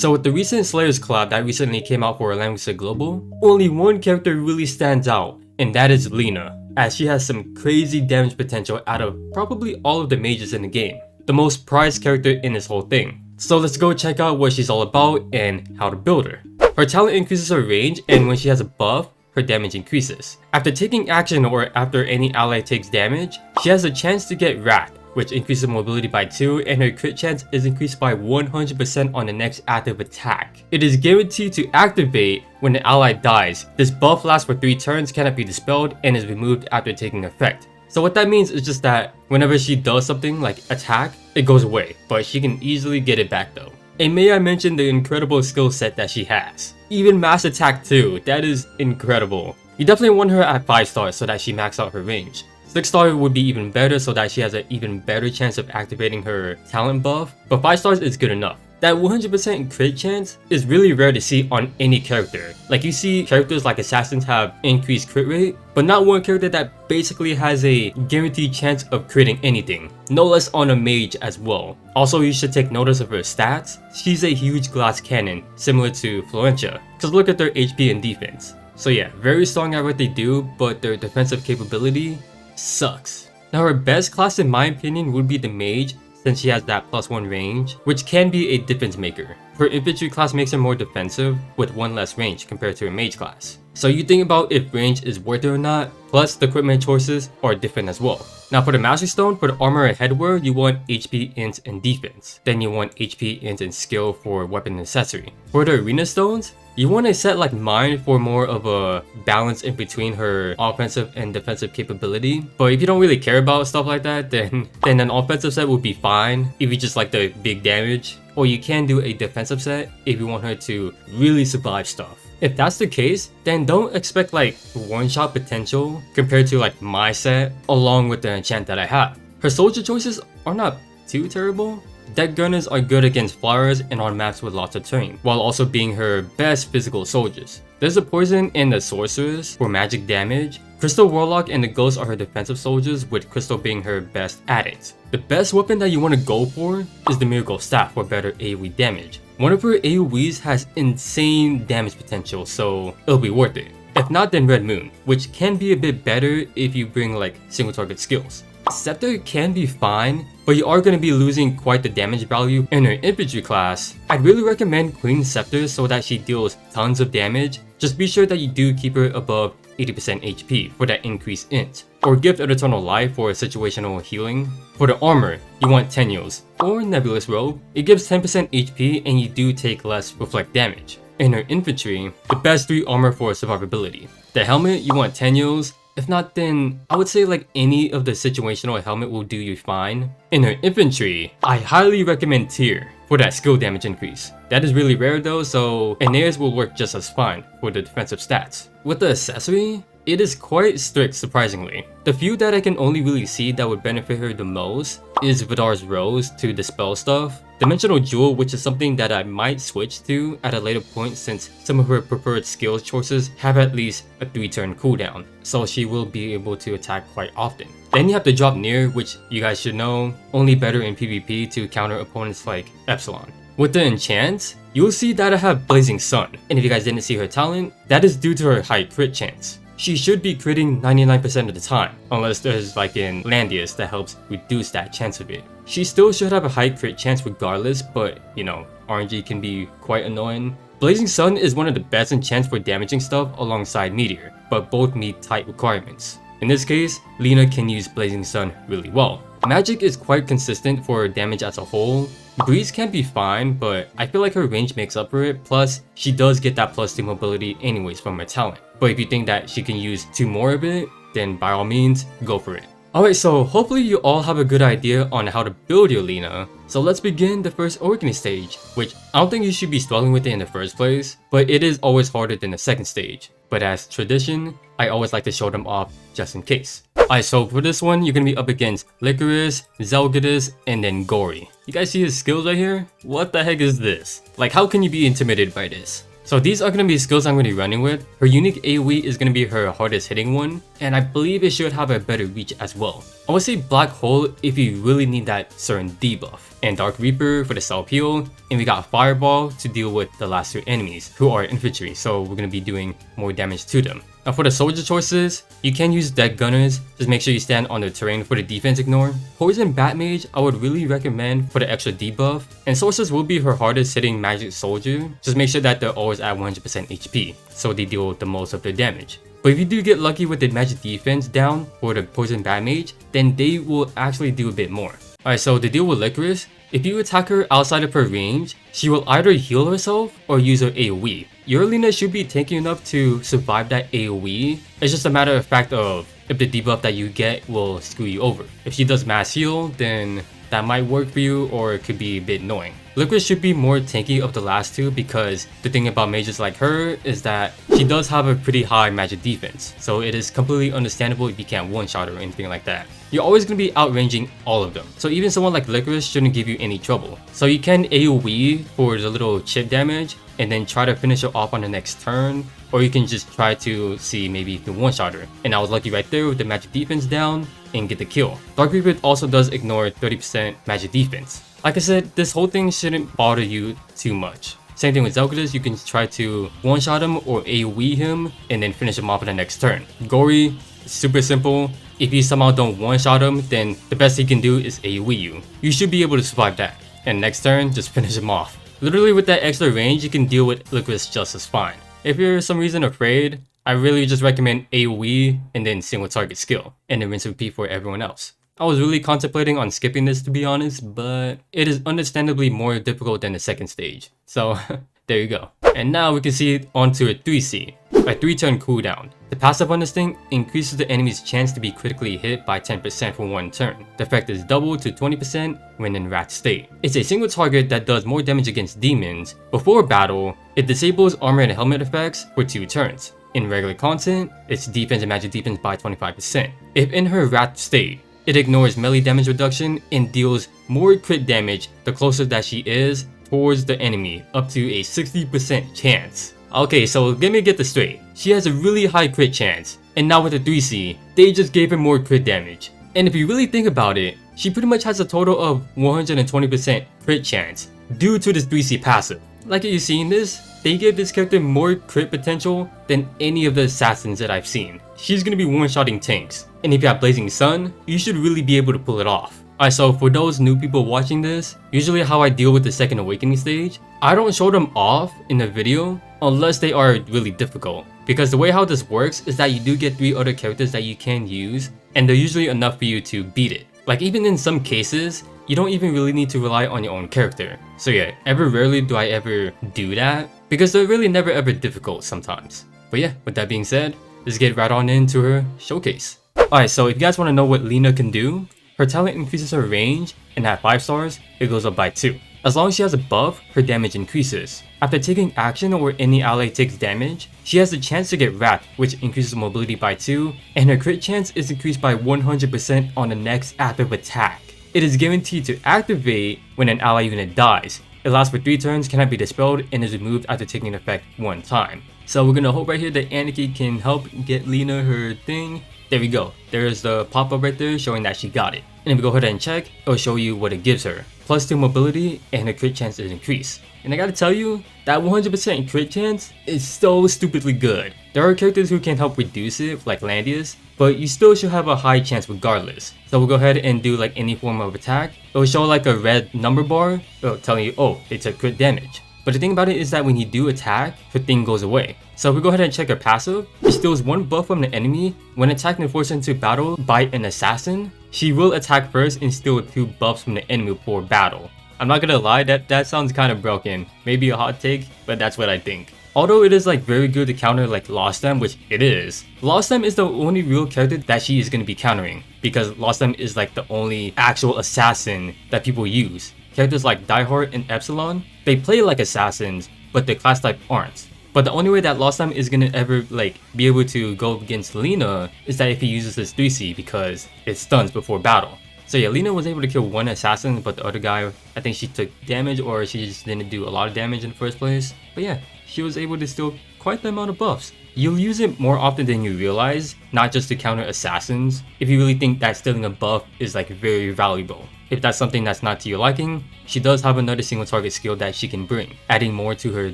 So with the recent Slayers collab that recently came out for Langrisser Global, only one character really stands out, and that is Lina, as she has some crazy damage potential out of probably all of the mages in the game. The most prized character in this whole thing. So let's go check out what she's all about and how to build her. Her talent increases her range, and when she has a buff, her damage increases. After taking action or after any ally takes damage, she has a chance to get Wrath, which increases mobility by 2, and her crit chance is increased by 100% on the next active attack. It is guaranteed to activate when the ally dies. This buff lasts for 3 turns, cannot be dispelled, and is removed after taking effect. So what that means is just that whenever she does something like attack, it goes away, but she can easily get it back though. And may I mention the incredible skill set that she has. Even mass attack too, that is incredible. You definitely want her at 5 stars so that she maxes out her range. 6 star would be even better so that she has an even better chance of activating her talent buff, but 5 stars is good enough. That 100% crit chance is really rare to see on any character. Like you see characters like assassins have increased crit rate, but not one character that basically has a guaranteed chance of critting anything. No less on a mage as well. Also, you should take notice of her stats. She's a huge glass cannon, similar to Florentia, because look at their HP and defense. So yeah, very strong at what they do, but their defensive capability sucks. Now her best class in my opinion would be the mage, since she has that +1 range, which can be a difference maker. Her infantry class makes her more defensive with 1 less range compared to her mage class. So you think about if range is worth it or not, plus the equipment choices are different as well. Now for the Mastery Stone, for the armor and headwear, you want HP, int, and defense. Then you want HP, int, and skill for weapon and accessory. For the Arena Stones, you want a set like mine for more of a balance in between her offensive and defensive capability. But if you don't really care about stuff like that, then an offensive set would be fine if you just like the big damage. Or you can do a defensive set if you want her to really survive stuff. If that's the case, then don't expect like one-shot potential compared to like my set along with the enchant that I have. Her soldier choices are not too terrible. Deck Gunners are good against flyers and on maps with lots of terrain, while also being her best physical soldiers. There's a Poison and the Sorceress for magic damage. Crystal Warlock and the Ghost are her defensive soldiers, with Crystal being her best at it. The best weapon that you want to go for is the Miracle Staff for better AoE damage. One of her AoEs has insane damage potential, so it'll be worth it. If not, then Red Moon, which can be a bit better if you bring like single target skills. Scepter can be fine, but you are going to be losing quite the damage value in her infantry class. I'd really recommend Queen Scepter so that she deals tons of damage. Just be sure that you do keep her above 80% HP for that increased int. Or Gift of Eternal Life for situational healing. For the armor, you want Tenuos or Nebulous Robe. It gives 10% HP and you do take less reflect damage. In her infantry, the best 3 armor for survivability. The helmet, you want Tenuos. If not, then I would say like any of the situational helmet will do you fine. In her infantry, I highly recommend Tyr for that skill damage increase. That is really rare though, so Aeneas will work just as fine for the defensive stats. With the accessory, it is quite strict surprisingly. The few that I can only really see that would benefit her the most is Vidar's Rose to dispel stuff, Dimensional Jewel, which is something that I might switch to at a later point since some of her preferred skill choices have at least a 3-turn cooldown, so she will be able to attack quite often. Then you have the Drop Near, which you guys should know, only better in PvP to counter opponents like Epsilon. With the enchants, you'll see that I have Blazing Sun, and if you guys didn't see her talent, that is due to her high crit chance. She should be critting 99% of the time, unless there's like in Landius that helps reduce that chance of it. She still should have a high crit chance regardless, but you know, RNG can be quite annoying. Blazing Sun is one of the best enchants for damaging stuff alongside Meteor, but both meet tight requirements. In this case, Lina can use Blazing Sun really well. Magic is quite consistent for damage as a whole. Breeze can be fine, but I feel like her range makes up for it, plus she does get that +2 mobility anyways from her talent. But if you think that she can use 2 more of it, then by all means, go for it. Alright, so hopefully you all have a good idea on how to build your Lina. So let's begin the first awakening stage, which I don't think you should be struggling with it in the first place, but it is always harder than the second stage. But as tradition, I always like to show them off just in case. Alright, so for this one, you're gonna be up against Licorice, Zelgadus, and then Gory. You guys see his skills right here? What the heck is this? Like, how can you be intimidated by this? So these are going to be skills I'm going to be running with. Her unique AoE is going to be her hardest hitting one, and I believe it should have a better reach as well. I would say Black Hole if you really need that certain debuff, and Dark Reaper for the self heal, and we got Fireball to deal with the last 2 enemies who are infantry, so we're going to be doing more damage to them. Now for the soldier choices, you can use deck gunners, just make sure you stand on the terrain for the defense ignore. Poison Bat Mage I would really recommend for the extra debuff, and Sorceress will be her hardest hitting magic soldier, just make sure that they're always at 100% HP, so they deal the most of their damage. But if you do get lucky with the magic defense down for the Poison Bat Mage, then they will actually do a bit more. Alright, so the deal with Langrisser, if you attack her outside of her range, she will either heal herself or use her AoE. Your Lina should be tanky enough to survive that AoE. It's just a matter of fact of if the debuff that you get will screw you over. If she does mass heal, then that might work for you, or it could be a bit annoying. Langrisser should be more tanky of the last two because the thing about mages like her is that she does have a pretty high magic defense, so it is completely understandable if you can't one-shot her or anything like that. You're always going to be outranging all of them, so even someone like Langrisser shouldn't give you any trouble. So you can AoE for the little chip damage and then try to finish her off on the next turn, or you can just try to see maybe if you can one-shot her. And I was lucky right there with the magic defense down and get the kill. Dark Reaper also does ignore 30% magic defense. Like I said, this whole thing shouldn't bother you too much. Same thing with Zelgadis, you can try to one-shot him or AoE him and then finish him off on the next turn. Gory, super simple. If you somehow don't one-shot him, then the best he can do is AoE you. You should be able to survive that. And next turn, just finish him off. Literally with that extra range, you can deal with Langrisser just as fine. If you're for some reason afraid, I really just recommend AoE and then single target skill, and then rinse and repeat for everyone else. I was really contemplating on skipping this to be honest, but it is understandably more difficult than the second stage. So there you go. And now we can see onto a 3C, a 3-turn cooldown. The passive on this thing increases the enemy's chance to be critically hit by 10% for 1 turn. The effect is doubled to 20% when in rat state. It's a single target that does more damage against demons. Before battle, it disables armor and helmet effects for 2 turns. In regular content, it's defense and magic defense by 25%. If in her rat state, it ignores melee damage reduction and deals more crit damage the closer that she is towards the enemy, up to a 60% chance. Okay, so let me get this straight. She has a really high crit chance, and now with the 3C, they just gave her more crit damage. And if you really think about it, she pretty much has a total of 120% crit chance due to this 3C passive. Like you see in this, they gave this character more crit potential than any of the assassins that I've seen. She's gonna be one-shotting tanks, and if you have Blazing Sun, you should really be able to pull it off. Alright, so for those new people watching this, usually how I deal with the second awakening stage, I don't show them off in the video unless they are really difficult. Because the way how this works is that you do get 3 other characters that you can use, and they're usually enough for you to beat it. Like even in some cases, you don't even really need to rely on your own character. So yeah, ever rarely do I ever do that, because they're really never ever difficult sometimes. But yeah, with that being said, let's get right on into her showcase. Alright, so if you guys want to know what Lina can do, her talent increases her range, and at 5 stars, it goes up by 2. As long as she has a buff, her damage increases. After taking action or any ally takes damage, she has the chance to get wrapped, which increases mobility by 2, and her crit chance is increased by 100% on the next active attack. It is guaranteed to activate when an ally unit dies. It lasts for 3 turns, cannot be dispelled, and is removed after taking effect 1 time. So we're gonna hope right here that Aniki can help get Lina her thing. There we go. There's the pop-up right there showing that she got it. And if we go ahead and check, it'll show you what it gives her. Plus 2 mobility, and her crit chance is increased. And I gotta tell you, that 100% crit chance is so stupidly good. There are characters who can help reduce it, like Landius, but you still should have a high chance regardless. So we'll go ahead and do like any form of attack. It'll show like a red number bar, telling you, oh, it took crit damage. But the thing about it is that when you do attack, her thing goes away. So if we go ahead and check her passive, it steals 1 buff from the enemy. When attacked and forced into battle by an assassin, she will attack first and steal 2 buffs from the enemy before battle. I'm not gonna lie, that sounds kind of broken. Maybe a hot take, but that's what I think. Although it is like very good to counter like Lostem, which it is. Lostem is the only real character that she is gonna be countering, because Lostem is like the only actual assassin that people use. Characters like Diehard and Epsilon, they play like assassins, but their class type aren't. But the only way that Lostem is gonna ever like be able to go against Lina is that if he uses his 3C, because it stuns before battle. So yeah, Lina was able to kill one assassin, but the other guy, I think she took damage or she just didn't do a lot of damage in the first place. But yeah, she was able to steal quite the amount of buffs. You'll use it more often than you realize, not just to counter assassins, if you really think that stealing a buff is like very valuable. If that's something that's not to your liking, she does have another single target skill that she can bring, adding more to her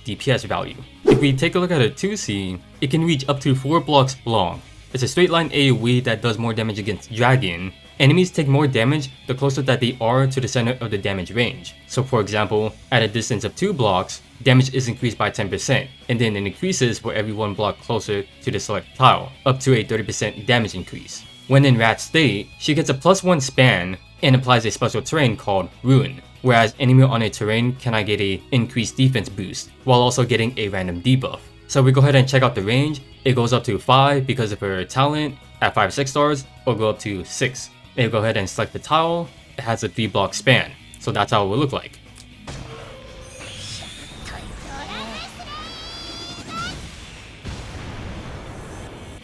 DPS value. If we take a look at her 2C, it can reach up to 4 blocks long. It's a straight line AoE that does more damage against Dragon. Enemies take more damage the closer that they are to the center of the damage range. So for example, at a distance of 2 blocks, damage is increased by 10%, and then it increases for every 1 block closer to the select tile, up to a 30% damage increase. When in Rat State, she gets a +1 span and applies a special terrain called Ruin, whereas enemy on a terrain cannot get a increased defense boost, while also getting a random debuff. So we go ahead and check out the range. It goes up to 5 because of her talent at 5-6 stars, or go up to 6. Then go ahead and select the tile. It has a 3 block span, so that's how it will look like.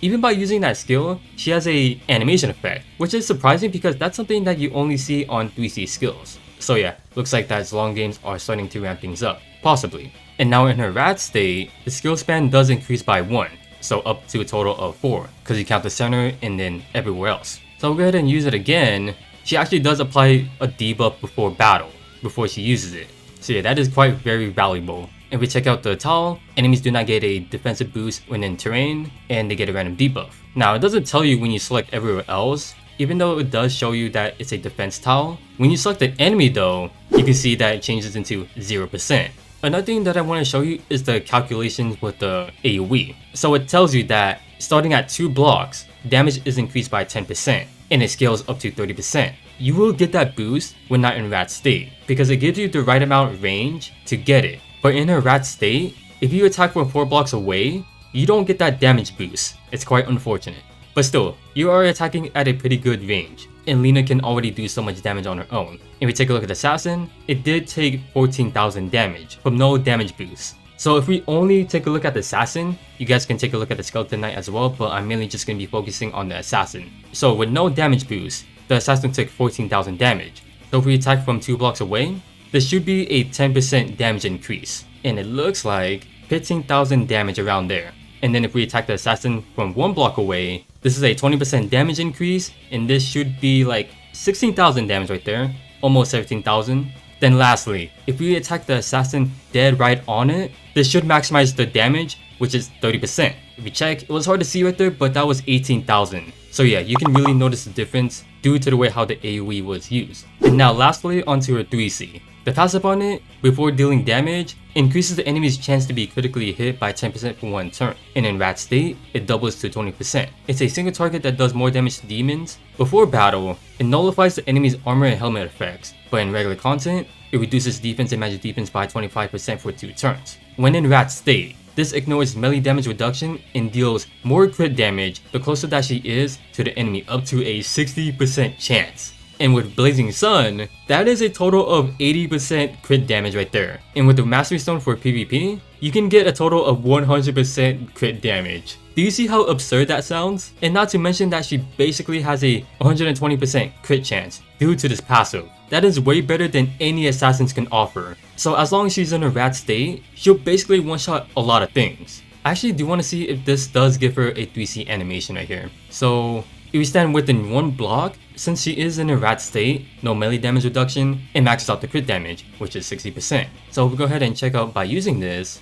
Even by using that skill, she has a animation effect, which is surprising because that's something that you only see on 3C skills. So yeah, looks like that long games are starting to ramp things up, possibly. And now in her Rat State, the skill span does increase by 1, so up to a total of 4, because you count the center and then everywhere else. So we'll go ahead and use it again. She actually does apply a debuff before battle, before she uses it. So yeah, that is quite very valuable. If we check out the tile, enemies do not get a defensive boost when in terrain, and they get a random debuff. Now it doesn't tell you when you select everywhere else, even though it does show you that it's a defense tile. When you select an enemy though, you can see that it changes into 0%. Another thing that I want to show you is the calculations with the AoE. So it tells you that starting at 2 blocks, damage is increased by 10%, and it scales up to 30%. You will get that boost when not in Rat State, because it gives you the right amount of range to get it. But in her Rat State, if you attack from 4 blocks away, you don't get that damage boost. It's quite unfortunate. But still, you are attacking at a pretty good range, and Lina can already do so much damage on her own. If we take a look at Assassin, it did take 14,000 damage from no damage boost. So if we only take a look at the Assassin, you guys can take a look at the Skeleton Knight as well, but I'm mainly just going to be focusing on the Assassin. So with no damage boost, the Assassin took 14,000 damage. So if we attack from 2 blocks away, this should be a 10% damage increase. And it looks like 15,000 damage around there. And then if we attack the Assassin from 1 block away, this is a 20% damage increase, and this should be like 16,000 damage right there, almost 17,000. Then lastly, if we attack the Assassin dead right on it, this should maximize the damage, which is 30%. If you check, it was hard to see right there, but that was 18,000. So yeah, you can really notice the difference due to the way how the AoE was used. And now lastly, onto her 3C. The passive on it, before dealing damage, increases the enemy's chance to be critically hit by 10% for 1 turn. And in Rat State, it doubles to 20%. It's a single target that does more damage to demons. Before battle, it nullifies the enemy's armor and helmet effects, but in regular content, it reduces defense and magic defense by 25% for 2 turns. When in Rat State, this ignores melee damage reduction and deals more crit damage the closer that she is to the enemy, up to a 60% chance. And with Blazing Sun, that is a total of 80% crit damage right there. And with the Mastery Stone for PvP, you can get a total of 100% crit damage. Do you see how absurd that sounds? And not to mention that she basically has a 120% crit chance due to this passive. That is way better than any assassins can offer. So as long as she's in a Rat State, she'll basically one-shot a lot of things. I actually do want to see if this does give her a 3C animation right here. So if we stand within 1 block, since she is in a Rat State, no melee damage reduction, it maxes out the crit damage, which is 60%. So we'll go ahead and check out by using this.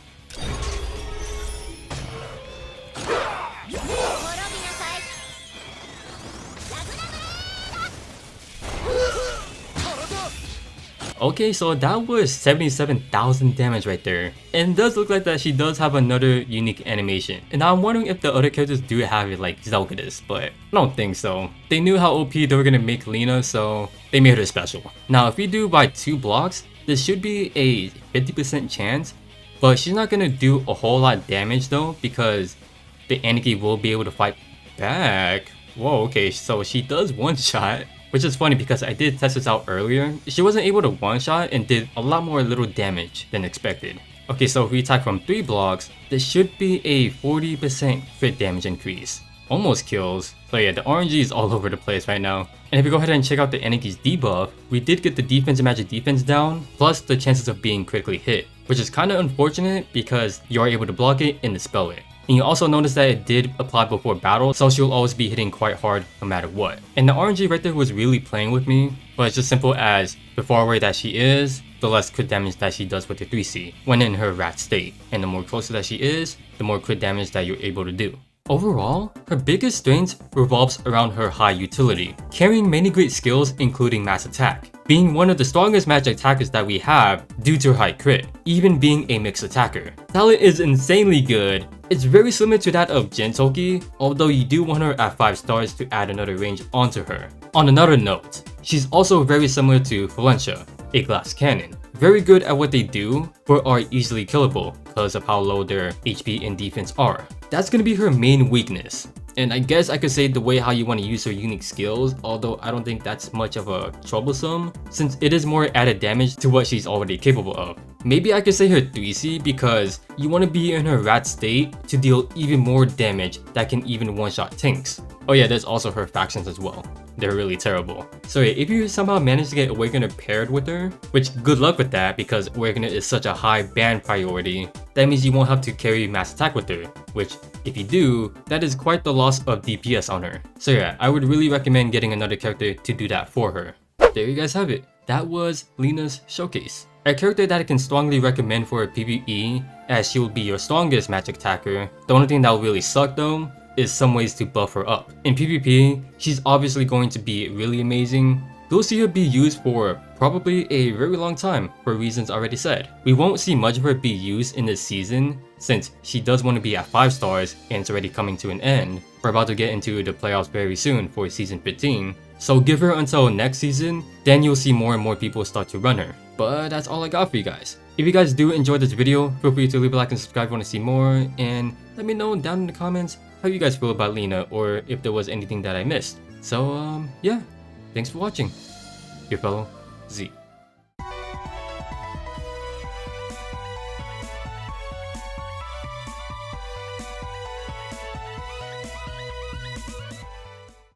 Okay, so that was 77,000 damage right there. And it does look like that she does have another unique animation. And I'm wondering if the other characters do have it like Zelda does, but I don't think so. They knew how OP they were gonna make Lina, so they made her special. Now if we do by 2 blocks, this should be a 50% chance, but she's not gonna do a whole lot of damage though, because the Aniki will be able to fight back. Whoa, okay, so she does one-shot. Which is funny because I did test this out earlier. She wasn't able to one-shot and did a lot more little damage than expected. Okay, so if we attack from 3 blocks, this should be a 40% crit damage increase. almost kills. So yeah, the RNG is all over the place right now. And if we go ahead and check out the Aniki's debuff, we did get the defense and magic defense down, plus the chances of being critically hit, which is kind of unfortunate because you are able to block it and dispel it. And you also notice that it did apply before battle, so she'll always be hitting quite hard no matter what. And the RNG right there was really playing with me, but it's just simple as the far away that she is, the less crit damage that she does with the 3C when in her rat state. And the more closer that she is, the more crit damage that you're able to do. Overall, her biggest strength revolves around her high utility, carrying many great skills including mass attack, being one of the strongest magic attackers that we have due to her high crit, even being a mixed attacker. Talent is insanely good. It's very similar to that of Jintoki, although you do want her at 5 stars to add another range onto her. On another note, she's also very similar to Valencia, a glass cannon. Very good at what they do, but are easily killable because of how low their HP and defense are. That's gonna be her main weakness. And I guess I could say the way how you want to use her unique skills, although I don't think that's much of a troublesome, since it is more added damage to what she's already capable of. Maybe I could say her 3C because you want to be in her rat state to deal even more damage that can even one-shot Thxs. Oh yeah, there's also her factions as well. They're really terrible. So yeah, if you somehow manage to get Awakener paired with her, which good luck with that because Awakener is such a high ban priority, that means you won't have to carry mass attack with her, which if you do, that is quite the loss of DPS on her. So yeah, I would really recommend getting another character to do that for her. There you guys have it. That was Lina's showcase. A character that I can strongly recommend for a PvE, as she will be your strongest magic attacker. The only thing that will really suck though, is some ways to buff her up. In PvP, she's obviously going to be really amazing. You'll see her be used for probably a very long time for reasons already said. We won't see much of her be used in this season since she does want to be at 5 stars and it's already coming to an end. We're about to get into the playoffs very soon for season 15. So give her until next season, then you'll see more and more people start to run her. But that's all I got for you guys. If you guys do enjoy this video, feel free to leave a like and subscribe if you want to see more, and let me know down in the comments how you guys feel about Lina or if there was anything that I missed. So yeah, thanks for watching. Your fellow Z.